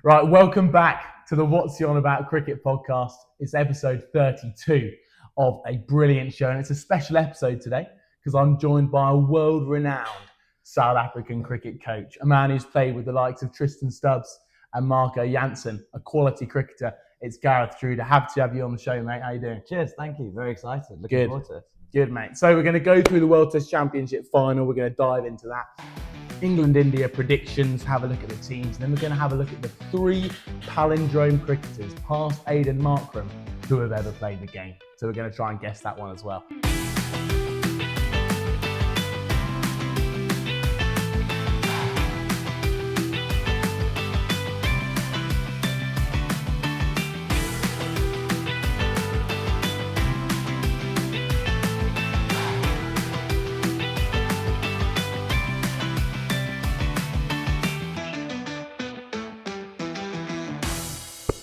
Right, welcome back to the What's He On About Cricket podcast. It's episode 32 of a brilliant show, and it's a special episode today because I'm joined by a world-renowned South African cricket coach, a man who's played with the likes of Tristan Stubbs and Marco Jansen, a quality cricketer. It's Gareth Schreuder. Happy to have you on the show, mate. How you doing? Cheers, thank you. Very excited. Looking forward to it. Good, mate. So we're going to go through the World Test Championship final. We're going to dive into that. England-India predictions, have a look at the teams, and then we're going to have a look at the three palindrome cricketers past Aidan Markram who have ever played the game. So we're going to try and guess that one as well.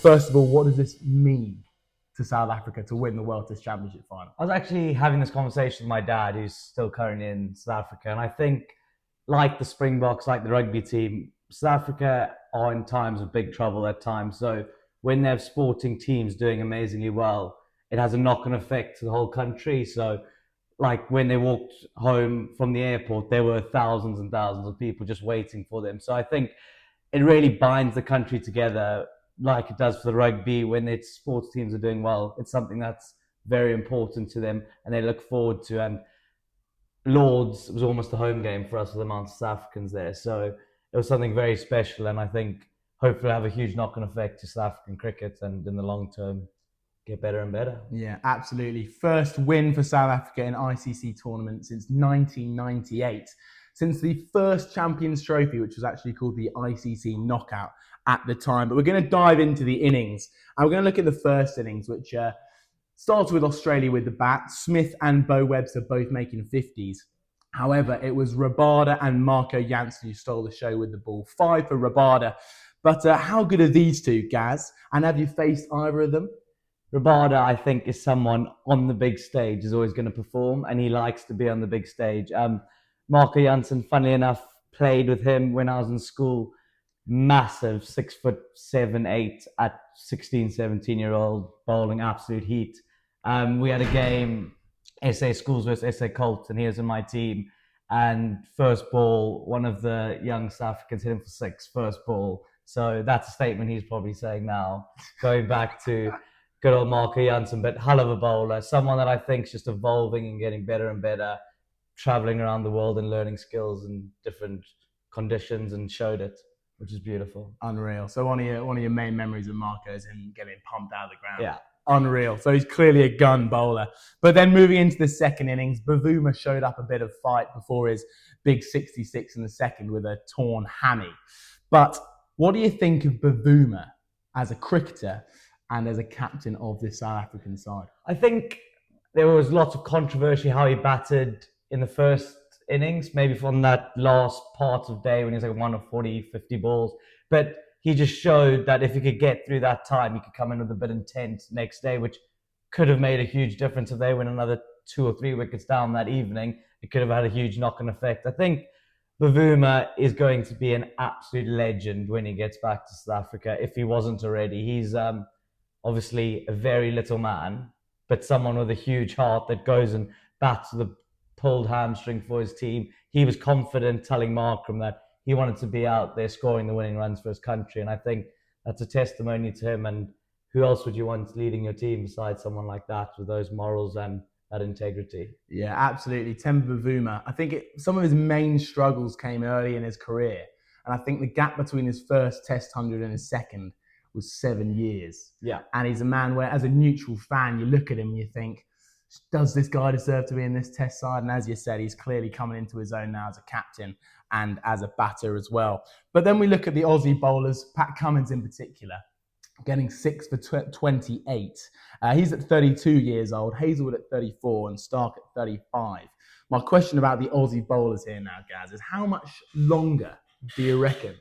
First of all, what does this mean to South Africa to win the World Test Championship final? I was actually having this conversation with my dad, who's still currently in South Africa, and I think, like the Springboks, like the rugby team, South Africa are in times of big trouble at times. So when they have sporting teams doing amazingly well, it has a knock-on effect to the whole country. So like when they walked home from the airport, there were thousands and thousands of people just waiting for them. So I think it really binds the country together, like it does for the rugby. When its sports teams are doing well, it's something that's very important to them and they look forward to. And Lords was almost a home game for us with the amount of South Africans there. So it was something very special, and I think hopefully have a huge knock-on effect to South African cricket and in the long term get better and better. Yeah, absolutely. First win for South Africa in ICC tournament since 1998. Since the first Champions Trophy, which was actually called the ICC Knockout at the time. But we're going to dive into the innings. And we're going to look at the first innings, which started with Australia with the bat. Smith and Bo Webster both making 50s. However, it was Rabada and Marco Jansen who stole the show with the ball. 5 for Rabada. But how good are these two, Gaz? And have you faced either of them? Rabada, I think, is someone on the big stage, is always going to perform, and he likes to be on the big stage. Marco Jansen, funnily enough, played with him when I was in school. Massive 6'7", 8" at 16, 17-year-old, bowling absolute heat. We had a game, SA Schools versus SA Colts, and he was in my team. And first ball, one of the young South Africans hit him for 6, first ball. So that's a statement he's probably saying now, going back to good old Marco Jansen. But hell of a bowler, someone that I think is just evolving and getting better and better, traveling around the world and learning skills in different conditions, and showed it, which is beautiful. Unreal. So one of your main memories of Marco is him getting pumped out of the ground. Yeah. Unreal. So he's clearly a gun bowler. But then moving into the second innings, Bavuma showed up a bit of fight before his big 66 in the second with a torn hammy. But what do you think of Bavuma as a cricketer and as a captain of this South African side? I think there was lots of controversy how he batted in the first innings, maybe from that last part of day when he was like 1 of 40, 50 balls. But he just showed that if he could get through that time, he could come in with a bit intent next day, which could have made a huge difference. If they went another 2 or 3 wickets down that evening, it could have had a huge knock-on effect. I think Bavuma is going to be an absolute legend when he gets back to South Africa, if he wasn't already. He's obviously a very little man, but someone with a huge heart that goes and bats with a pulled hamstring for his team. He was confident telling Markram that he wanted to be out there scoring the winning runs for his country. And I think that's a testimony to him. And who else would you want leading your team besides someone like that with those morals and that integrity? Yeah, absolutely. Temba Bavuma. I think some of his main struggles came early in his career. And I think the gap between his first Test 100 and his second was 7 years. Yeah. And he's a man where, as a neutral fan, you look at him and you think, does this guy deserve to be in this Test side? And as you said, he's clearly coming into his own now as a captain and as a batter as well. But then we look at the Aussie bowlers, Pat Cummins in particular, getting 6 for 28. He's at 32 years old, Hazelwood at 34 and Stark at 35. My question about the Aussie bowlers here now, Gaz, is how much longer do you reckon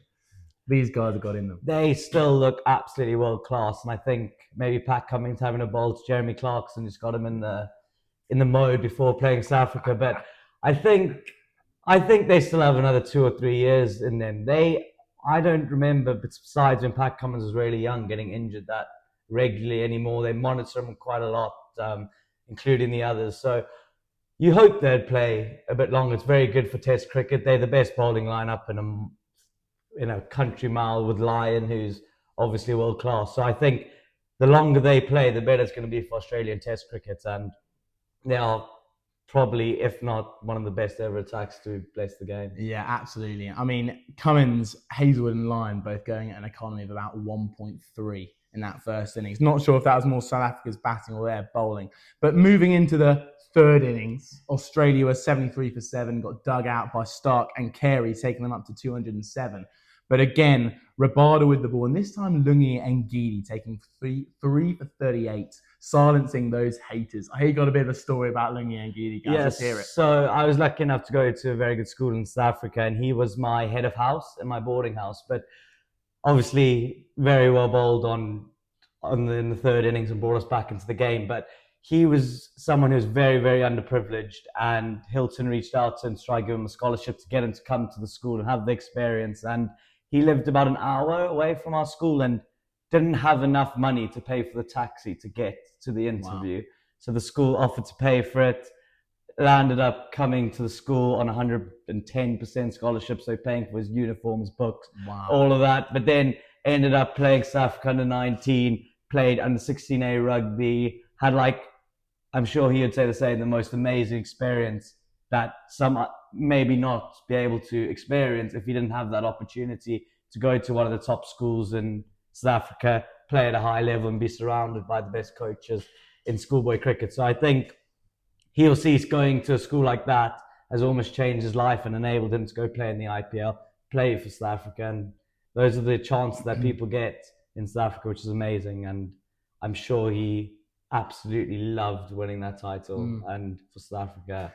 these guys have got in them? They still look absolutely world class, and I think maybe Pat Cummins having a bowl to Jeremy Clarkson just got him in the mode before playing South Africa. But I think they still have another 2 or 3 years in them. They I don't remember, besides when Pat Cummins was really young, getting injured that regularly anymore. They monitor him quite a lot, including the others. So you hope they'd play a bit longer. It's very good for Test cricket. They're the best bowling lineup in a country mile with Lyon, who's obviously world class. So I think the longer they play, the better it's going to be for Australian Test cricket, and they are probably, if not one of the best ever attacks to bless the game. Yeah, absolutely. I mean, Cummins, Hazelwood and Lyon both going at an economy of about 1.3 in that first innings. Not sure if that was more South Africa's batting or their bowling. But moving into the third innings, Australia was 73 for 7, got dug out by Stark and Carey, taking them up to 207. But again, Rabada with the ball, and this time Lungi and Gidi taking three for 38, silencing those haters. I hear you got a bit of a story about Lungi and Gidi, guys. Yes, Let's hear it. so I was lucky enough to go to a very good school in South Africa, and he was my head of house in my boarding house. But obviously, very well bowled in the third innings and brought us back into the game. But he was someone who was very, very underprivileged, and Hilton reached out to him to try to give him a scholarship to get him to come to the school and have the experience. And he lived about an hour away from our school and didn't have enough money to pay for the taxi to get to the interview. Wow. So the school offered to pay for it. Landed up coming to the school on 110% scholarship, so paying for his uniform, his books, all of that. But then ended up playing South Africa under 19, played under 16A rugby, had I'm sure he would say the same, the most amazing experience that some maybe not be able to experience if he didn't have that opportunity to go to one of the top schools in South Africa, play at a high level and be surrounded by the best coaches in schoolboy cricket. So I think he'll see going to a school like that has almost changed his life and enabled him to go play in the IPL, play for South Africa. And those are the chances that people get in South Africa, which is amazing. And I'm sure he absolutely loved winning that title and for South Africa.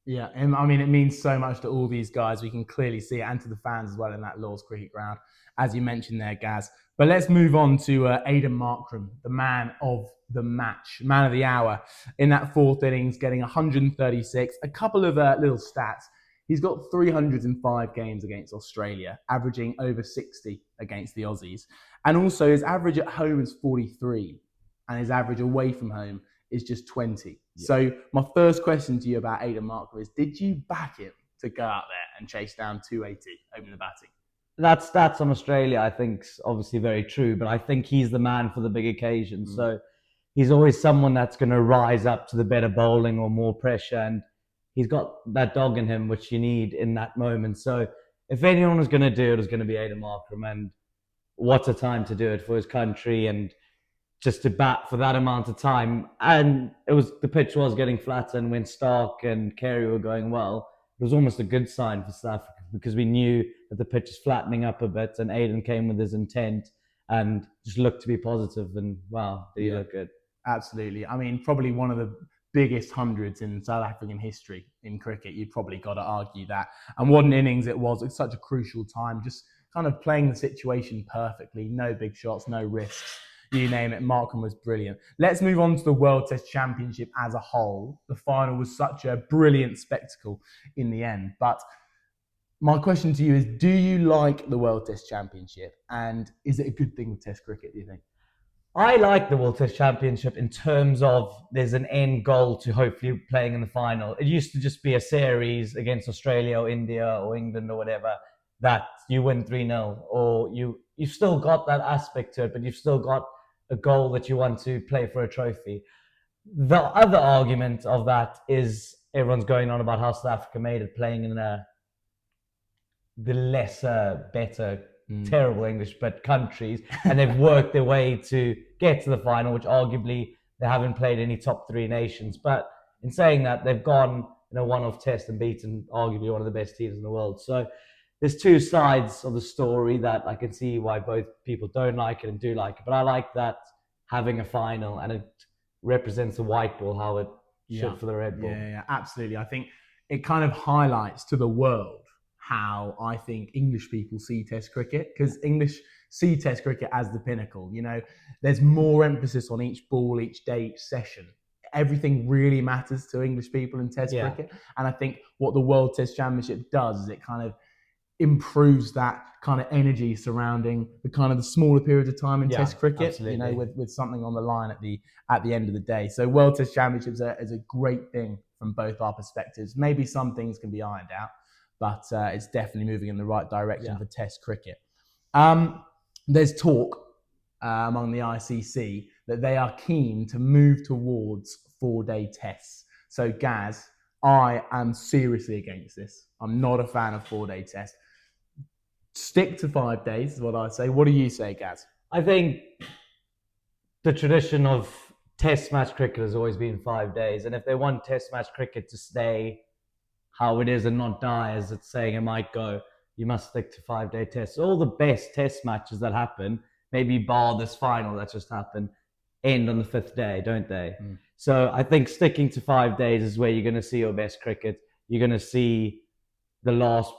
Yeah, and I mean, it means so much to all these guys. We can clearly see it, and to the fans as well in that Lord's Cricket Ground, as you mentioned there, Gaz. But let's move on to Aidan Markram, the man of the match, man of the hour, in that fourth innings, getting 136. A couple of little stats. He's got 305 games against Australia, averaging over 60 against the Aussies. And also his average at home is 43, and his average away from home is just 20. Yeah. So my first question to you about Aidan Markram is, did you back him to go out there and chase down 280 opening the batting? That stats on Australia, I think, is obviously very true, but I think he's the man for the big occasions. So he's always someone that's going to rise up to the better bowling or more pressure, and he's got that dog in him, which you need in that moment. So if anyone was going to do it, was going to be Aidan Markram, and what a time to do it for his country and just to bat for that amount of time. And the pitch was getting flatter, and when Stark and Carey were going well, it was almost a good sign for South Africa because we knew that the pitch is flattening up a bit, and Aidan came with his intent and just looked to be positive, and wow, did he look good. Absolutely. I mean, probably one of the biggest hundreds in South African history in cricket. You've probably got to argue that. And what an innings it was. It's such a crucial time, just kind of playing the situation perfectly. No big shots, no risks. You name it, Markram was brilliant. Let's move on to the World Test Championship as a whole. The final was such a brilliant spectacle in the end. But my question to you is, do you like the World Test Championship? And is it a good thing with Test cricket, do you think? I like the World Test Championship in terms of there's an end goal to hopefully playing in the final. It used to just be a series against Australia or India or England or whatever that you win 3-0, or you've still got that aspect to it, but you've still got a goal that you want to play for a trophy. The other argument of that is everyone's going on about how South Africa made it playing in the lesser, better, terrible English, but countries, and they've worked their way to get to the final, which arguably they haven't played any top three nations. But in saying that, they've gone in a one-off test and beaten arguably one of the best teams in the world. So there's two sides of the story that I can see why both people don't like it and do like it. But I like that having a final, and it represents the white ball, how it should for the red ball. Yeah, absolutely. I think it kind of highlights to the world how I think English people see Test cricket, because English see Test cricket as the pinnacle. You know, there's more emphasis on each ball, each day, each session. Everything really matters to English people in Test cricket. And I think what the World Test Championship does is it kind of improves that kind of energy surrounding the kind of the smaller periods of time in Test cricket. Absolutely. You know, with something on the line at the end of the day. So World Test Championships is a great thing from both our perspectives. Maybe some things can be ironed out, but it's definitely moving in the right direction for Test cricket. There's talk among the ICC that they are keen to move towards 4-day tests. So Gaz, I am seriously against this. I'm not a fan of 4-day tests. Stick to 5 days is what I say. What do you say, Gaz? I think the tradition of Test match cricket has always been 5 days, and if they want Test match cricket to stay how it is and not die as it's saying it might go, you must stick to 5-day tests. All the best Test matches that happen, maybe bar this final that just happened, end on the 5th day, don't they? So I think sticking to 5 days is where you're going to see your best cricket. You're going to see the last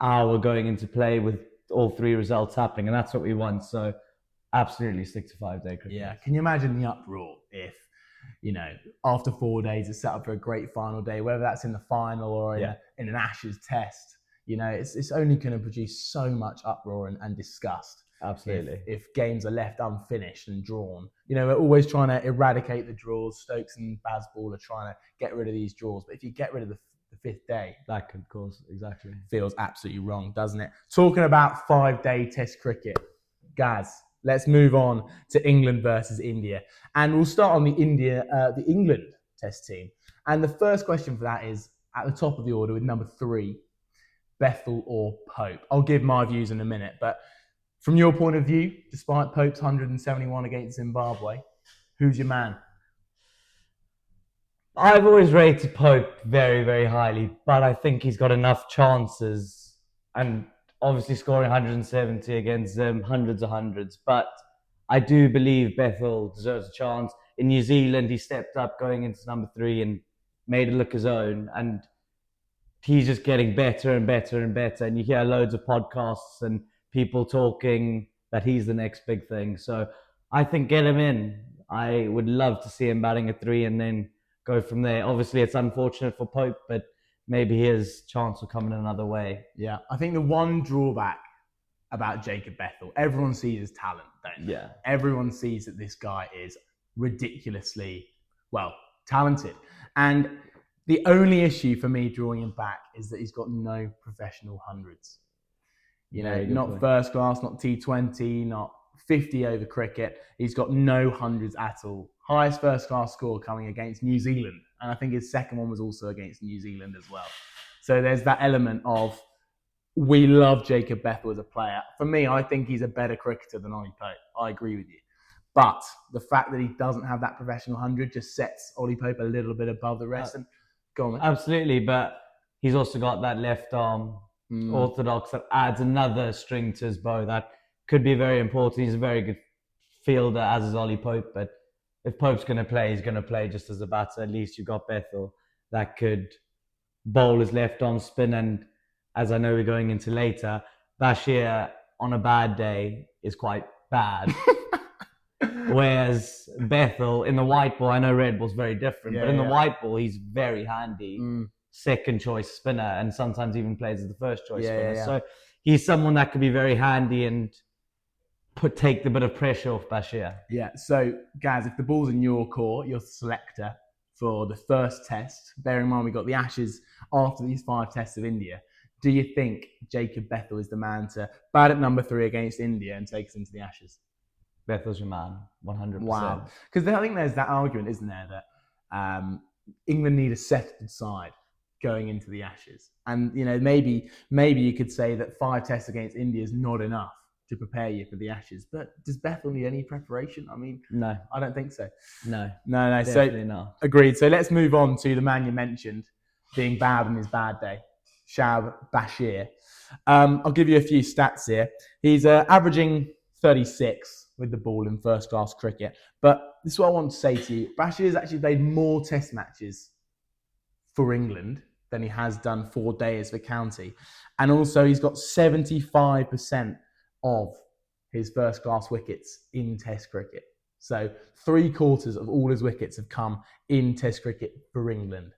hour going into play with all 3 results happening, and that's what we want. So absolutely stick to 5-day cricket. Yeah, can you imagine the uproar if, you know, after 4 days it's set up for a great final day, whether that's in the final or in an Ashes test. You know, it's only going to produce so much uproar and disgust. Absolutely. If games are left unfinished and drawn. You know, we're always trying to eradicate the draws. Stokes and Bazball are trying to get rid of these draws. But if you get rid of the 5th day, that could cause, exactly. Feels absolutely wrong, doesn't it? Talking about 5-day Test cricket, Gaz, let's move on to England versus India. And we'll start on the England Test team. And the first question for that is at the top of the order with number 3, Bethell or Pope. I'll give my views in a minute, but from your point of view, despite Pope's 171 against Zimbabwe, who's your man? I've always rated Pope very, very highly, but I think he's got enough chances, and obviously scoring 170 against hundreds of hundreds. But I do believe Bethell deserves a chance. In New Zealand, he stepped up going into number 3 and made it look his own. And he's just getting better and better and better. And you hear loads of podcasts and people talking that he's the next big thing. So I think get him in. I would love to see him batting at 3 and then go from there. Obviously, it's unfortunate for Pope, but maybe his chance will come in another way. Yeah, I think the one drawback about Jacob Bethell, everyone sees his talent, don't they? Yeah. Everyone sees that this guy is ridiculously, talented. And the only issue for me drawing him back is that he's got no professional hundreds. You know, not first class, not T20, not 50 over cricket. He's got no hundreds at all. Highest first class score coming against New Zealand. And I think his second one was also against New Zealand as well. So there's that element of, we love Jacob Bethell as a player. For me, I think he's a better cricketer than Ollie Pope. I agree with you. But the fact that he doesn't have that professional 100 just sets Ollie Pope a little bit above the rest. And go on, mate. Absolutely, but he's also got that left arm orthodox that adds another string to his bow that could be very important. He's a very good fielder, as is Ollie Pope, but if Pope's going to play, he's going to play just as a batter. At least you've got Bethell that could bowl his left arm spin, and as I know we're going into later, Bashir on a bad day is quite bad. Whereas Bethell in the white ball, I know red ball's very different, but in the white ball, he's very handy. Second choice spinner, and sometimes even plays as the first choice spinner. So he's someone that could be very handy and take the bit of pressure off Bashir. Yeah, so Gaz, if the ball's in your court, your selector for the first test, bearing in mind we got the Ashes after these 5 tests of India, do you think Jacob Bethell is the man to bat at number 3 against India and take us into the Ashes? Bethell's your man, 100%. Wow. Because I think there's that argument, isn't there, that England need a settled side going into the Ashes. And, you know, maybe you could say that 5 tests against India is not enough to prepare you for the Ashes. But does Bethell need any preparation? I mean, no, I don't think so. No, Definitely not. Agreed. So let's move on to the man you mentioned being bad on his bad day, Shab Bashir. I'll give you a few stats here. He's averaging 36 with the ball in first class cricket. But this is what I want to say to you. Bashir has actually played more test matches for England than he has done 4 days for county. And also he's got 75% of his first class wickets in test cricket. So 3/4 of all his wickets have come in test cricket for England.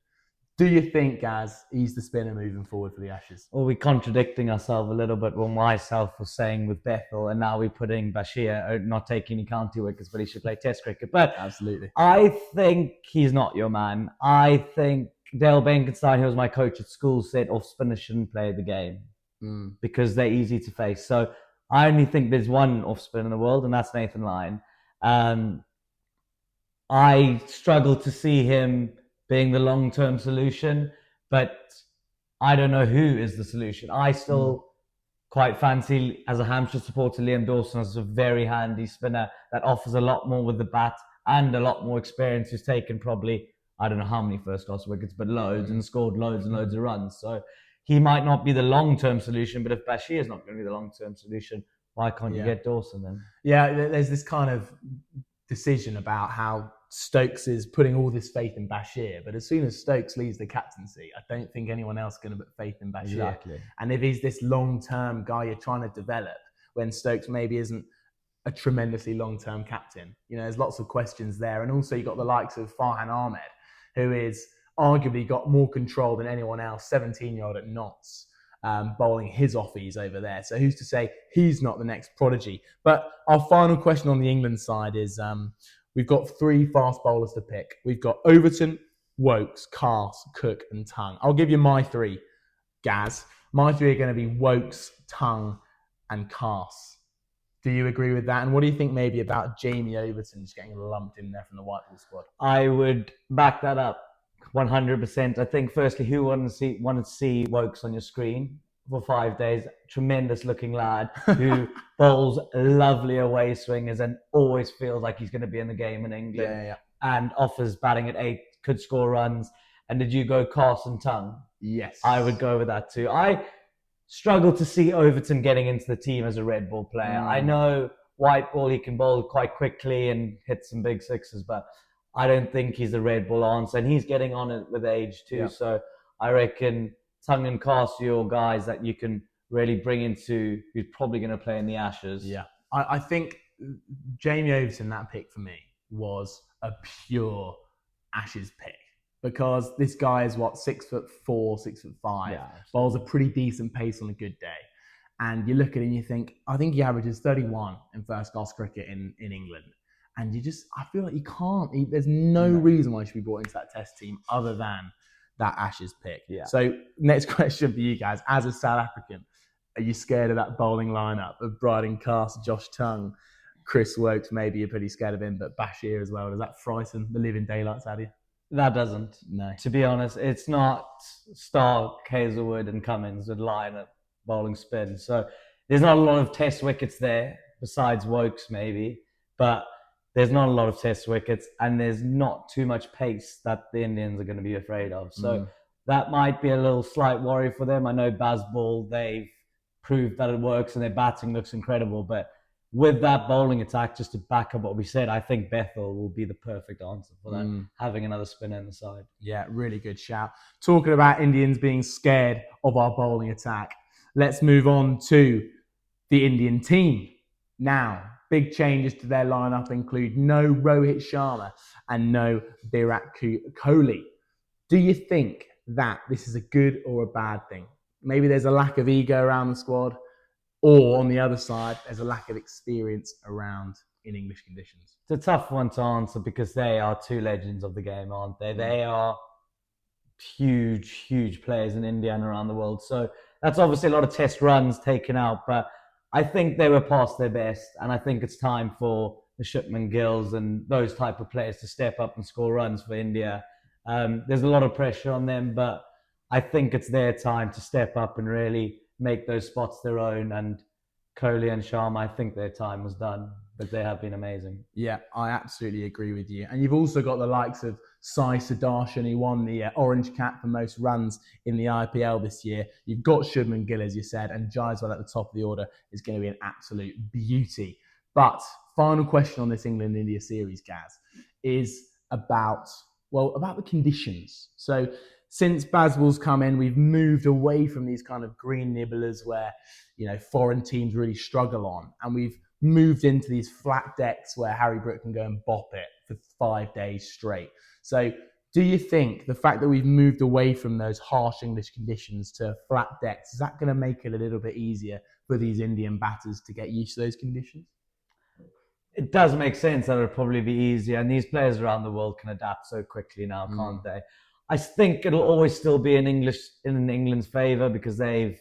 Do you think, Gaz, he's the spinner moving forward for the Ashes? Well, we're contradicting ourselves a little bit. Well, myself was saying with Bethel, and now we're putting Bashir, not taking any county wickets, but he should play Test cricket. But Absolutely. I think he's not your man. I think Dale Benkenstein, who was my coach at school, said off spinners shouldn't play the game because they're easy to face. So I only think there's one off spinner in the world, and that's Nathan Lyon. I struggle to see him being the long-term solution, but I don't know who is the solution. I still quite fancy, as a Hampshire supporter, Liam Dawson as a very handy spinner that offers a lot more with the bat and a lot more experience, who's taken probably, I don't know how many first-class wickets, but loads, and scored loads and loads of runs. So he might not be the long-term solution, but if Bashir is not going to be the long-term solution, why can't you get Dawson then? Yeah, there's this kind of decision about how Stokes is putting all this faith in Bashir, but as soon as Stokes leaves the captaincy, I don't think anyone else is going to put faith in Bashir. Exactly. And if he's this long-term guy you're trying to develop, when Stokes maybe isn't a tremendously long-term captain, there's lots of questions there. And also you've got the likes of Farhan Ahmed, who is arguably got more control than anyone else, 17-year-old at Notts, bowling his offies over there. So who's to say he's not the next prodigy? But our final question on the England side is, we've got 3 fast bowlers to pick. We've got Overton, Wokes, Carse, Cook and Tongue. I'll give you my 3, Gaz. My 3 are going to be Wokes, Tongue and Carse. Do you agree with that? And what do you think maybe about Jamie Overton just getting lumped in there from the white ball squad? I would back that up 100%. I think firstly, who wanted to see Wokes on your screen for 5 days? Tremendous looking lad who bowls lovely away swingers and always feels like he's going to be in the game in England. And offers batting at 8, could score runs. And did you go Carson Tongue? Yes. I would go with that too. I struggle to see Overton getting into the team as a red ball player. I know white ball, he can bowl quite quickly and hit some big sixes, but I don't think he's a red ball answer. And he's getting on it with age too. Yeah. So I reckon Tongue and Carse are your guys that you can really bring into, who's probably going to play in the Ashes. Yeah. I think Jamie Overton, that pick for me, was a pure Ashes pick. Because this guy is 6'4", 6'5", bowls a pretty decent pace on a good day. And you look at it and you think, I think he averages 31 in first class cricket in England. And I feel like you can't, there's no reason why he should be brought into that test team other than that Ashes pick. Yeah. So next question for you guys, as a South African, are you scared of that bowling lineup of Bryden Carse, Josh Tongue, Chris Wokes? Maybe you're pretty scared of him, but Bashir as well. Does that frighten the living daylights out of you? That doesn't. No. To be honest, it's not Stark, Hazelwood and Cummins with line at bowling spin. So there's not a lot of test wickets there, besides Wokes maybe. But there's not a lot of test wickets and there's not too much pace that the Indians are going to be afraid of. So that might be a little slight worry for them. I know Bazball, they've proved that it works and their batting looks incredible. But with that bowling attack, just to back up what we said, I think Bethel will be the perfect answer for that, having another spinner in the side. Yeah, really good shout. Talking about Indians being scared of our bowling attack, let's move on to the Indian team. Now, big changes to their lineup include no Rohit Sharma and no Virat Kohli. Do you think that this is a good or a bad thing? Maybe there's a lack of ego around the squad, or on the other side, there's a lack of experience around in English conditions. It's a tough one to answer because they are 2 legends of the game, aren't they? They are huge, huge players in India and around the world. So that's obviously a lot of test runs taken out, but I think they were past their best. And I think it's time for the Shipman Gills and those type of players to step up and score runs for India. There's a lot of pressure on them, but I think it's their time to step up and really make those spots their own. And Kohli and Sharma, I think their time was done, but they have been amazing. Yeah, I absolutely agree with you. And you've also got the likes of Sai Sudarshan, who won the orange cap for most runs in the IPL this year. You've got Shubman Gill, as you said, and Jaiswal at the top of the order is going to be an absolute beauty. But final question on this England-India series, Gaz, is about the conditions. So since Bazball's come in, we've moved away from these kind of green nibblers where, foreign teams really struggle on. And we've moved into these flat decks where Harry Brook can go and bop it for 5 days straight. So Do you think the fact that we've moved away from those harsh English conditions to flat decks, is that going to make it a little bit easier for these Indian batters to get used to those conditions? It does make sense that it'll probably be easier, and these players around the world can adapt so quickly now, can't they? I think it'll always still be in England's favour because they've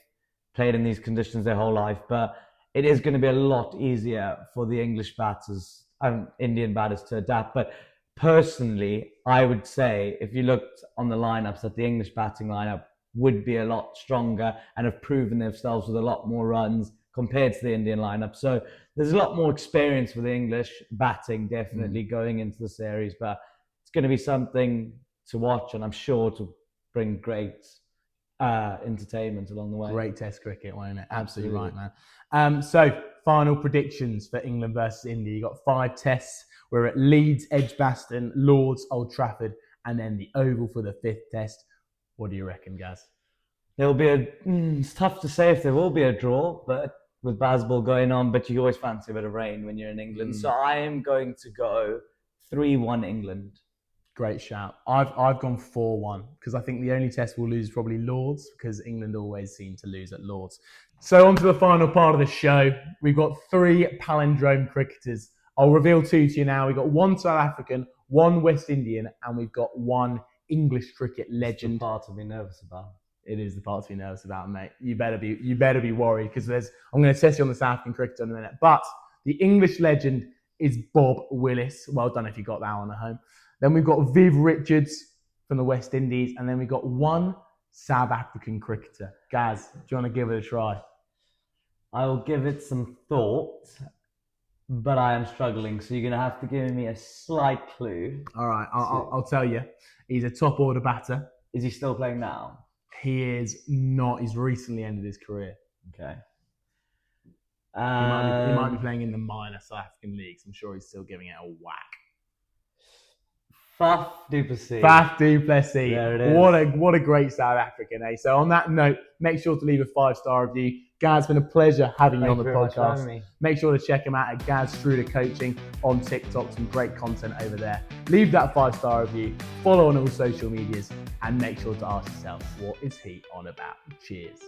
played in these conditions their whole life, but it is going to be a lot easier for the English batters and Indian batters to adapt. But personally, I would say if you looked on the lineups, that the English batting lineup would be a lot stronger and have proven themselves with a lot more runs compared to the Indian lineup. So there's a lot more experience with the English batting definitely going into the series, but it's going to be something to watch, and I'm sure to bring great entertainment along the way. Great test cricket, won't it? Absolutely right, man. So final predictions for England versus India. You got 5 tests. We're at Leeds, Edgbaston, Lords, Old Trafford, and then the Oval for the 5th test. What do you reckon, Gaz? There'll be it's tough to say if there will be a draw, but with Bazball going on, but you always fancy a bit of rain when you're in England. So I am going to go 3-1 England. Great shout. I've gone 4-1 because I think the only test we'll lose is probably Lords, because England always seem to lose at Lords. So on to the final part of the show. We've got 3 palindrome cricketers. I'll reveal 2 to you now. We've got 1 South African, 1 West Indian, and we've got 1 English cricket legend. It's the part to be nervous about. It is the part to be nervous about, mate. You better be worried, because I'm going to test you on the South African cricketer in a minute. But the English legend is Bob Willis. Well done if you got that one at home. Then we've got Viv Richards from the West Indies, and then we've got 1 South African cricketer. Gaz, do you want to give it a try? I will give it some thought, but I am struggling, so you're going to have to give me a slight clue. All right, I'll tell you. He's a top order batter. Is he still playing now? He is not. He's recently ended his career. Okay. He might be playing in the minor South African leagues. I'm sure he's still giving it a whack. Faf du Plessis. Faf du Plessis. There it is. What a great South African, eh? So on that note, make sure to leave a 5-star review. Gaz, it's been a pleasure having you on the podcast. Make sure to check him out at Gareth Schreuder Coaching on TikTok. Some great content over there. Leave that 5-star review. Follow on all social medias, and make sure to ask yourself, what is he on about? Cheers.